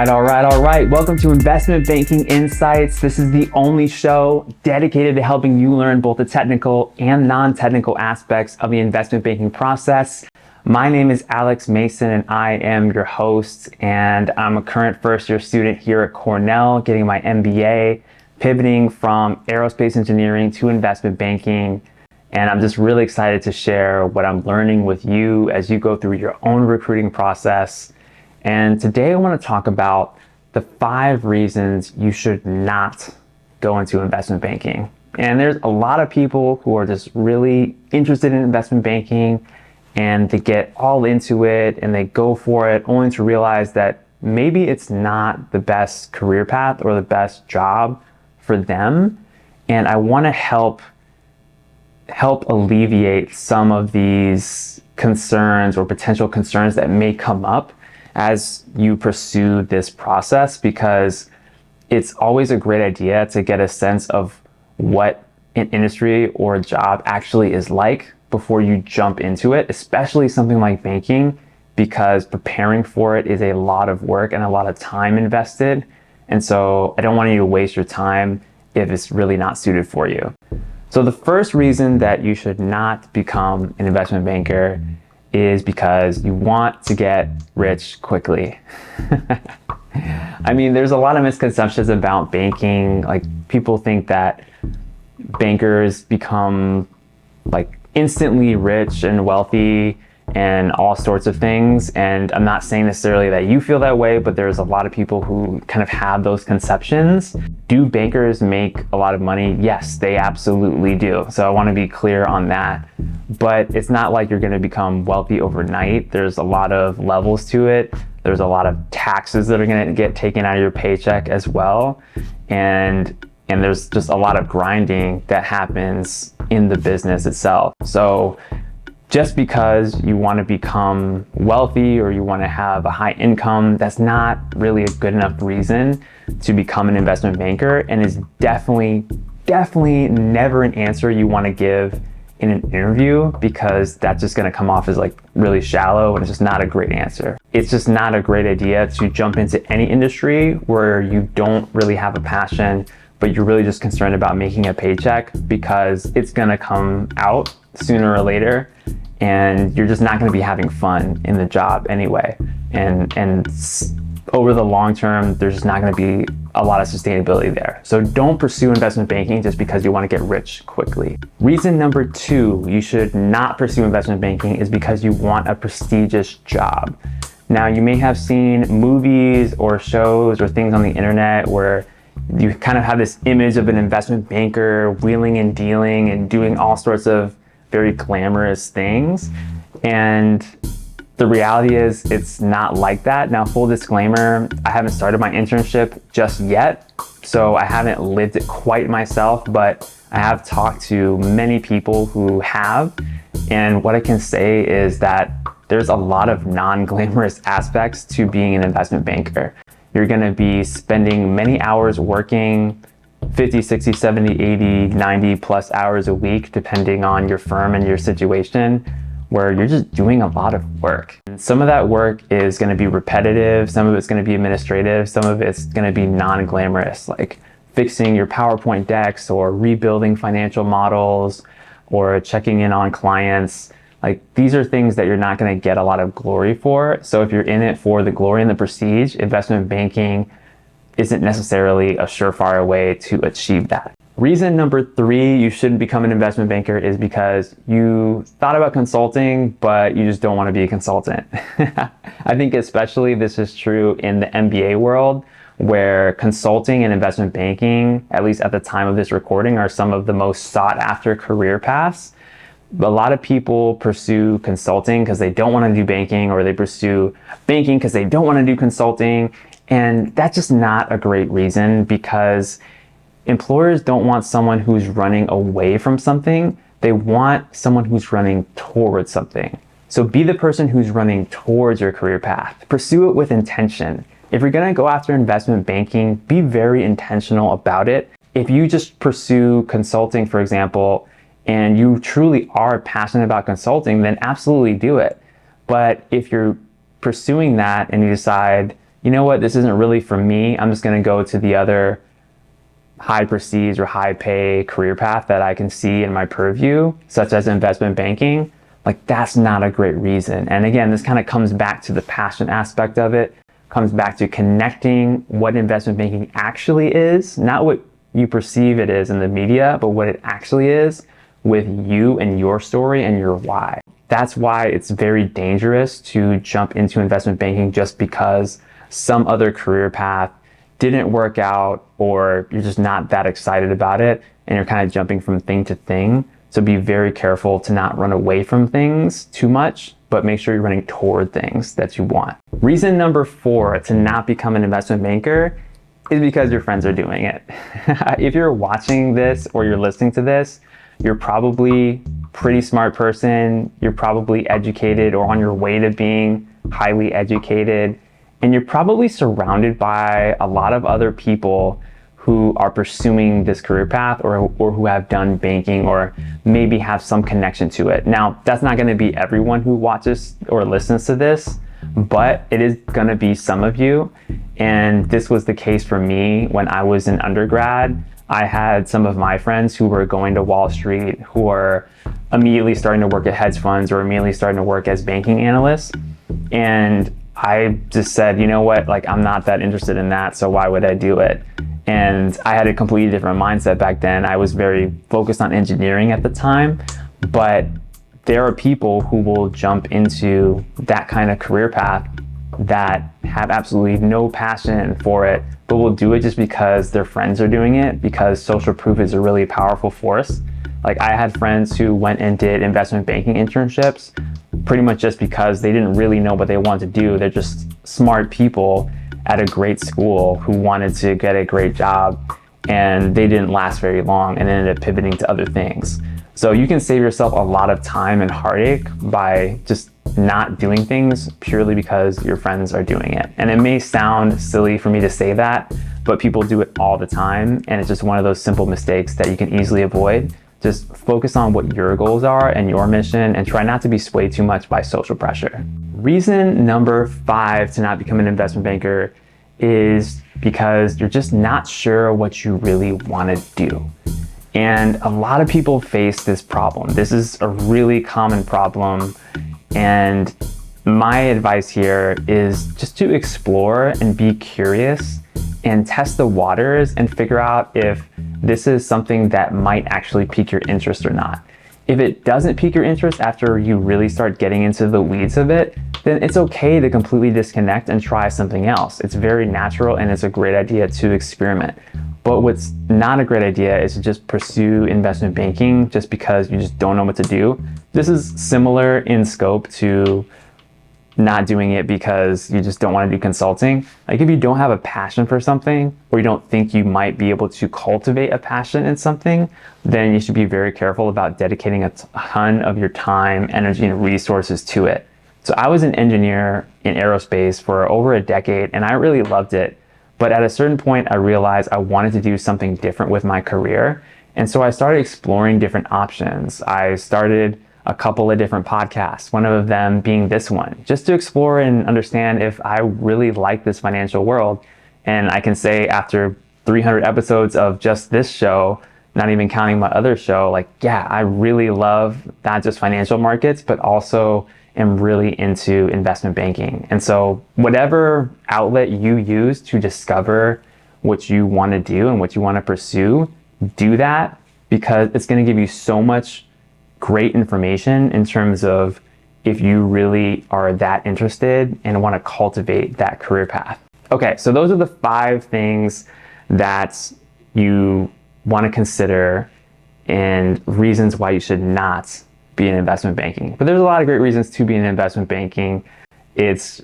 All right. Welcome to Investment Banking Insights. This is the only show dedicated to helping you learn both the technical and non-technical aspects of the investment banking process. My name is Alex Mason and I am your host, and I'm a current first-year student here at Cornell getting my MBA, pivoting from aerospace engineering to investment banking. And I'm just really excited to share what I'm learning with you as you go through your own recruiting process. And today I want to talk about the 5 reasons you should not go into investment banking. And there's a lot of people who are just really interested in investment banking and they get all into it and they go for it only to realize that maybe it's not the best career path or the best job for them. And I want to help alleviate some of these concerns or potential concerns that may come up as you pursue this process, because it's always a great idea to get a sense of what an industry or a job actually is like before you jump into it, especially something like banking, because preparing for it is a lot of work and a lot of time invested. And so I don't want you to waste your time if it's really not suited for you. So the first reason that you should not become an investment banker is because you want to get rich quickly. I mean, there's a lot of misconceptions about banking. Like, people think that bankers become like instantly rich and wealthy and all sorts of things. And I'm not saying necessarily that you feel that way, but there's a lot of people who kind of have those conceptions. Do bankers make a lot of money? Yes, they absolutely do. So I want to be clear on that. But it's not like you're going to become wealthy overnight. There's a lot of levels to it. There's a lot of taxes that are going to get taken out of your paycheck as well. And there's just a lot of grinding that happens in the business itself. So just because you want to become wealthy or you want to have a high income, that's not really a good enough reason to become an investment banker, and is definitely never an answer you want to give in an interview, because that's just going to come off as like really shallow, and it's just not a great answer. It's just not a great idea to jump into any industry where you don't really have a passion, but you're really just concerned about making a paycheck, because it's going to come out sooner or later and you're just not going to be having fun in the job anyway. And over the long term, there's just not going to be a lot of sustainability there. So don't pursue investment banking just because you want to get rich quickly. Reason number 2 you should not pursue investment banking is because you want a prestigious job. Now, you may have seen movies or shows or things on the internet where you kind of have this image of an investment banker wheeling and dealing and doing all sorts of very glamorous things. And the reality is it's not like that. Now, full disclaimer, I haven't started my internship just yet, so I haven't lived it quite myself, but I have talked to many people who have. And what I can say is that there's a lot of non-glamorous aspects to being an investment banker. You're going to be spending many hours working, 50, 60, 70, 80, 90 plus hours a week, depending on your firm and your situation, where you're just doing a lot of work. And some of that work is going to be repetitive, some of it's going to be administrative, some of it's going to be non-glamorous, like fixing your PowerPoint decks or rebuilding financial models or checking in on clients. Like, these are things that you're not going to get a lot of glory for. So if you're in it for the glory and the prestige, investment banking isn't necessarily a surefire way to achieve that. Reason number 3 you shouldn't become an investment banker is because you thought about consulting, but you just don't want to be a consultant. I think especially this is true in the MBA world, where consulting and investment banking, at least at the time of this recording, are some of the most sought after career paths. A lot of people pursue consulting because they don't want to do banking, or they pursue banking because they don't want to do consulting. And that's just not a great reason, because employers don't want someone who's running away from something. They want someone who's running towards something. So be the person who's running towards your career path. Pursue it with intention. If you're going to go after investment banking, be very intentional about it. If you just pursue consulting, for example, and you truly are passionate about consulting, then absolutely do it. But if you're pursuing that and you decide, you know what, this isn't really for me. I'm just going to go to the other high prestige or high pay career path that I can see in my purview, such as investment banking. Like, that's not a great reason. And again, this kind of comes back to the passion aspect of it, comes back to connecting what investment banking actually is, not what you perceive it is in the media, but what it actually is with you and your story and your why. That's why it's very dangerous to jump into investment banking just because some other career path didn't work out, or you're just not that excited about it and you're kind of jumping from thing to thing. So be very careful to not run away from things too much, but make sure you're running toward things that you want. Reason number 4 to not become an investment banker is because your friends are doing it. If you're watching this or you're listening to this, you're probably a pretty smart person. You're probably educated or on your way to being highly educated. And you're probably surrounded by a lot of other people who are pursuing this career path or who have done banking or maybe have some connection to it. Now, that's not going to be everyone who watches or listens to this, but it is going to be some of you. And this was the case for me when I was in undergrad. I had some of my friends who were going to Wall Street, who were immediately starting to work at hedge funds or immediately starting to work as banking analysts. And I just said, you know what, like, I'm not that interested in that, so why would I do it? And I had a completely different mindset back then. I was very focused on engineering at the time, but there are people who will jump into that kind of career path that have absolutely no passion for it, but will do it just because their friends are doing it, because social proof is a really powerful force. Like, I had friends who went and did investment banking internships pretty much just because they didn't really know what they wanted to do. They're just smart people at a great school who wanted to get a great job, and they didn't last very long and ended up pivoting to other things. So you can save yourself a lot of time and heartache by just not doing things purely because your friends are doing it. And it may sound silly for me to say that, but people do it all the time, and it's just one of those simple mistakes that you can easily avoid. Just focus on what your goals are and your mission, and try not to be swayed too much by social pressure. Reason number 5 to not become an investment banker is because you're just not sure what you really want to do. And a lot of people face this problem. This is a really common problem. And my advice here is just to explore and be curious and test the waters and figure out if this is something that might actually pique your interest or not. If it doesn't pique your interest after you really start getting into the weeds of it, then it's okay to completely disconnect and try something else. It's very natural, and it's a great idea to experiment. But what's not a great idea is to just pursue investment banking just because you just don't know what to do. This is similar in scope to not doing it because you just don't want to do consulting. Like, if you don't have a passion for something, or you don't think you might be able to cultivate a passion in something, then you should be very careful about dedicating a ton of your time, energy, and resources to it. So I was an engineer in aerospace for over a decade, and I really loved it. But at a certain point, I realized I wanted to do something different with my career. And so I started exploring different options. I started a couple of different podcasts, one of them being this one, just to explore and understand if I really like this financial world. And I can say after 300 episodes of just this show, not even counting my other show, like, yeah, I really love not just financial markets, but also am really into investment banking. And so whatever outlet you use to discover what you want to do and what you want to pursue, do that, because it's going to give you so much great information in terms of if you really are that interested and want to cultivate that career path. Okay, so those are the 5 things that you want to consider and reasons why you should not be in investment banking. But there's a lot of great reasons to be in investment banking. It's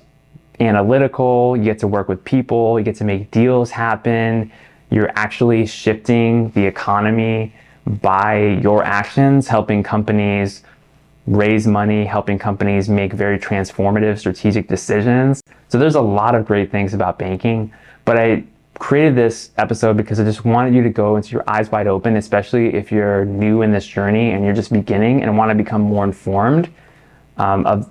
analytical, you get to work with people, you get to make deals happen, you're actually shifting the economy by your actions, helping companies raise money, helping companies make very transformative strategic decisions. So there's a lot of great things about banking, but I created this episode because I just wanted you to go into your eyes wide open, especially if you're new in this journey and you're just beginning and want to become more informed of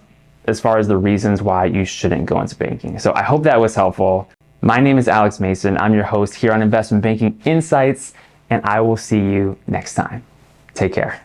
as far as the reasons why you shouldn't go into banking. So I hope that was helpful. My name is Alex Mason. I'm your host here on Investment Banking Insights, and I will see you next time. Take care.